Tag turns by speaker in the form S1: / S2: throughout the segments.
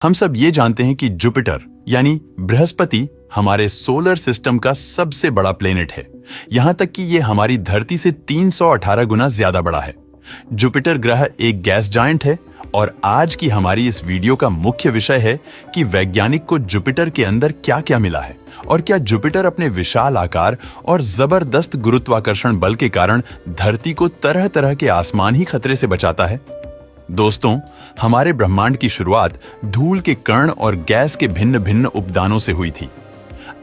S1: हम सब ये जानते हैं कि जुपिटर यानी बृहस्पति हमारे सोलर सिस्टम का सबसे बड़ा प्लेनेट है। यहां तक कि ये हमारी धरती से 318 गुना ज्यादा बड़ा है। जुपिटर ग्रह एक गैस जायंट है और आज की हमारी इस वीडियो का मुख्य विषय है कि वैज्ञानिक को जुपिटर के अंदर क्या-क्या मिला है और क्या जुपिटर अपने विशाल आकार और जबरदस्त गुरुत्वाकर्षण बल के कारण धरती को तरह-तरह के आसमान ही खतरे से बचाता है। दोस्तों, हमारे ब्रह्मांड की शुरुआत धूल के कण और गैस के भिन्न-भिन्न उपदानों से हुई थी।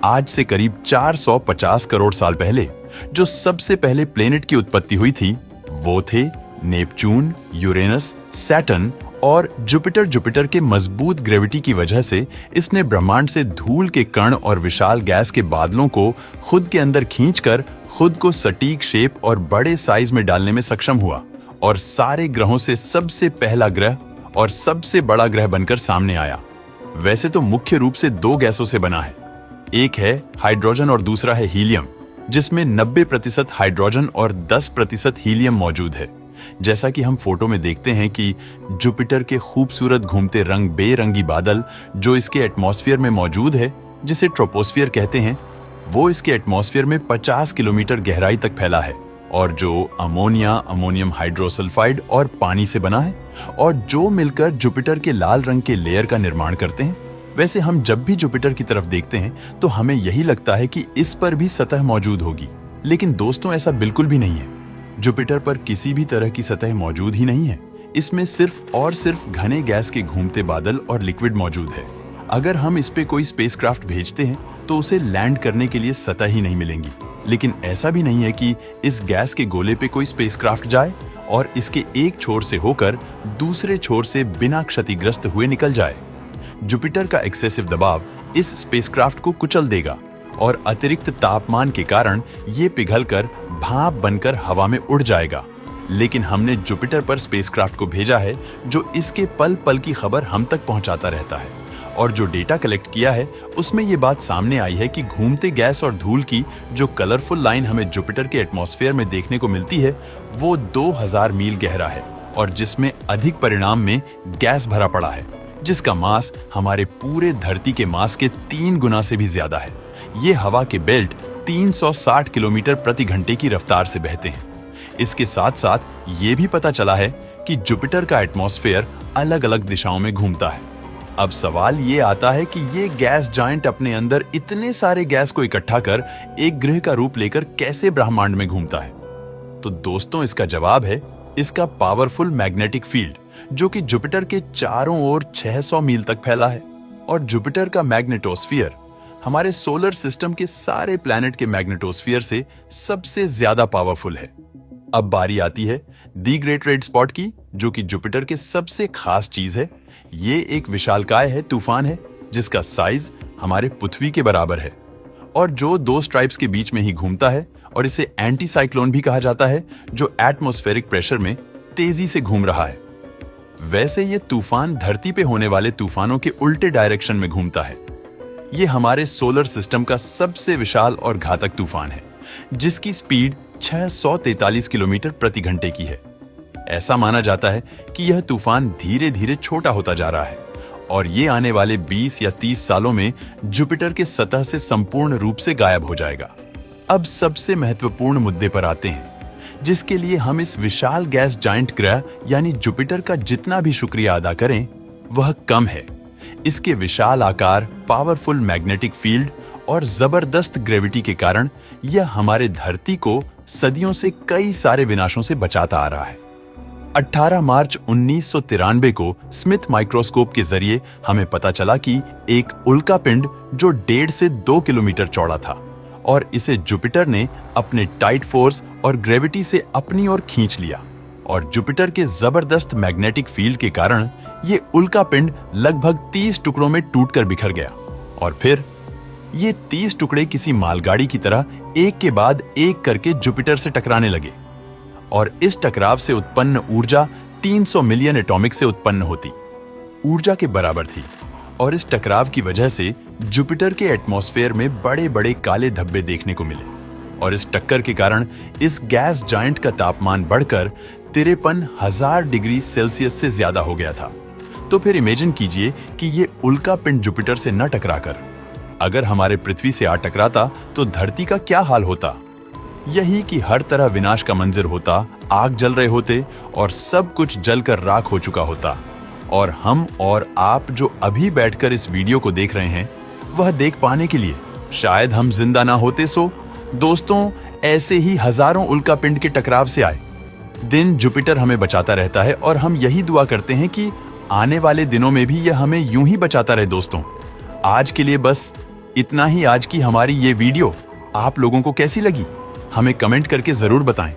S1: आज से करीब 450 करोड़ साल पहले जो सबसे पहले प्लेनेट की उत्पत्ति हुई थी वो थे नेपच्यून, यूरेनस, सैटर्न और जुपिटर। जुपिटर के मजबूत ग्रेविटी की वजह से इसने ब्रह्मांड से धूल के कण और विशाल गैस के बादलों को खुद के अंदर खींचकर खुद को सटीक शेप और बड़े साइज में डालने में सक्षम हुआ और सारे ग्रहों से सबसे पहला ग्रह और सबसे बड़ा ग्रह बनकर सामने आया। वैसे तो मुख्य रूप से दो गैसों से बना है, एक है हाइड्रोजन और दूसरा है हीलियम, जिसमें 90% हाइड्रोजन और 10% हीलियम मौजूद है। जैसा कि हम फोटो में देखते हैं कि जुपिटर के खूबसूरत घूमते रंग बेरंगी बादल जो इसके एटमॉस्फेयर में मौजूद है, जिसे ट्रोपोस्फियर कहते हैं, वो इसके एटमॉस्फेयर में 50 किलोमीटर गहराई तक फैला है और जो अमोनिया, अमोनियम हाइड्रोसल्फाइड और पानी से बना है और जो मिलकर जुपिटर के लाल रंग के लेयर का निर्माण करते हैं। वैसे हम जब भी जुपिटर की तरफ देखते हैं तो हमें यही लगता है कि इस पर भी सतह मौजूद होगी, लेकिन दोस्तों ऐसा बिल्कुल भी नहीं है। जुपिटर पर किसी भी तरह की सतह मौजूद ही नहीं है। इसमें सिर्फ और सिर्फ घने गैस के घूमते बादल और लिक्विड मौजूद है। अगर हम इस पे कोई स्पेसक्राफ्ट भेजते हैं तो उसे लैंड करने के लिए सतह ही नहीं मिलेंगी। लेकिन ऐसा भी नहीं है कि इस गैस के गोले पे कोई स्पेसक्राफ्ट जाए और इसके एक छोर से होकर दूसरे छोर से बिना क्षतिग्रस्त हुए निकल जाए। जुपिटर का एक्सेसिव दबाव इस स्पेसक्राफ्ट को कुचल देगा और अतिरिक्त तापमान के कारण ये पिघलकर भाप बनकर हवा में उड़ जाएगा। लेकिन हमने जुपिटर पर स्पेसक्राफ्ट को भेजा है जो इसके पल पल की खबर हम तक पहुंचाता रहता है और जो डेटा कलेक्ट किया है उसमें ये बात सामने आई है कि घूमते गैस और धूल की जो कलरफुल लाइन हमें जुपिटर के एटमॉस्फेयर में देखने को मिलती है वो 2000 मील गहरा है और जिसमें अधिक परिणाम में गैस भरा पड़ा है, जिसका मास हमारे पूरे धरती के मास के 3 गुना से भी ज्यादा है। ये हवा के बेल्ट 360 किलोमीटर प्रति घंटे की रफ्तार से बहते हैं। इसके साथ साथ ये भी पता चला है कि जुपिटर का एटमॉस्फेयर अलग अलग दिशाओं में घूमता है। अब सवाल ये आता है कि ये गैस जायंट अपने अंदर इतने सारे गैस को इकट्ठा कर एक ग्रह का रूप लेकर कैसे ब्रह्मांड में घूमता है? तो दोस्तों इसका जवाब है इसका पावरफुल मैग्नेटिक फील्ड, जो कि जुपिटर के चारों ओर 600 मील तक फैला है। और जुपिटर का मैग्नेटोस्फीयर हमारे सोलर सिस्टम के सारे प्लैनेट के मैग्नेटोस्फीयर से सबसे ज्यादा पावरफुल है। अब बारी आती है दी ग्रेट रेड स्पॉट की, जो कि जुपिटर के सबसे खास चीज है। ये एक विशालकाय है, तूफान है, जिसका साइज हमारे पृथ्वी के बराबर है और जो 2 स्ट्राइप्स के बीच में ही घूमता है और इसे एंटी साइक्लोन भी कहा जाता है, जो एटमॉस्फेरिक प्रेशर में तेजी से घूम रहा है। वैसे ये तूफान धरती पे होने वाले तूफानों के उल्टे डायरेक्शन में घूमता है। ये हमारे सोलर सिस्टम का सबसे विशाल और घातक तूफान है, जिसकी स्पीड 643 किलोमीटर प्रति घंटे की है। ऐसा माना जाता है कि यह तूफान धीरे धीरे छोटा होता जा रहा है और ये आने वाले 20 या 30 सालों में जुपिटर के सतह से संपूर्ण रूप से गायब हो जाएगा। अब सबसे महत्वपूर्ण मुद्दे पर आते हैं, जिसके लिए हम इस विशाल गैस जायंट ग्रह यानी जुपिटर का जितना भी शुक्रिया अदा करें वह कम है। इसके विशाल आकार, पावरफुल मैग्नेटिक फील्ड और जबरदस्त ग्रेविटी के कारण यह हमारे धरती को सदियों से कई सारे विनाशों से बचाता आ रहा है। 18 मार्च 1993 को स्मिथ माइक्रोस्कोप के जरिए हमें पता चला कि एक उल्का पिंड जो 1.5 से 2 किलोमीटर चौड़ा था और इसे जुपिटर ने अपने टाइट फोर्स और ग्रेविटी से अपनी ओर खींच लिया और जुपिटर के जबरदस्त मैग्नेटिक फील्ड के कारण ये उल्का पिंड लगभग 30 टुकड़ों में टूटकर बिखर गया और फिर ये 30 टुकड़े किसी मालगाड़ी की तरह एक के बाद एक करके जुपिटर से टकराने लगे और इस टकराव से उत्पन्न ऊर्जा 300 मिलियन एटॉमिक से उत्पन्न होती ऊर्जा के बराबर थी और इस टकराव की वजह से जुपिटर के एटमॉस्फेयर में बड़े बड़े काले धब्बे देखने को मिले और इस टक्कर के कारण इस गैस जायंट का तापमान बढ़कर 53,000 डिग्री सेल्सियस से ज्यादा हो गया था। तो फिर इमेजिन कीजिए कि ये उल्का पिंड जुपिटर से न टकराकर अगर हमारे पृथ्वी से आ टकराता तो धरती का क्या हाल होता। यही कि हर तरह विनाश का मंजर होता, आग जल रहे होते और सब कुछ जलकर राख हो चुका होता। और हम और आप जो अभी बैठकर इस वीडियो को देख रहे हैं, वह देख पाने के लिए शायद हम जिंदा ना होते। सो दोस्तों, ऐसे ही हजारों उल्का पिंड के टकराव से आए दिन जुपिटर हमें बचाता रहता है और हम यही दुआ करते हैं कि आने वाले दिनों में भी यह हमें यूं ही बचाता रहे। दोस्तों, आज के लिए बस इतना ही। आज की हमारी ये वीडियो आप लोगों को कैसी लगी, हमें कमेंट करके जरूर बताएं।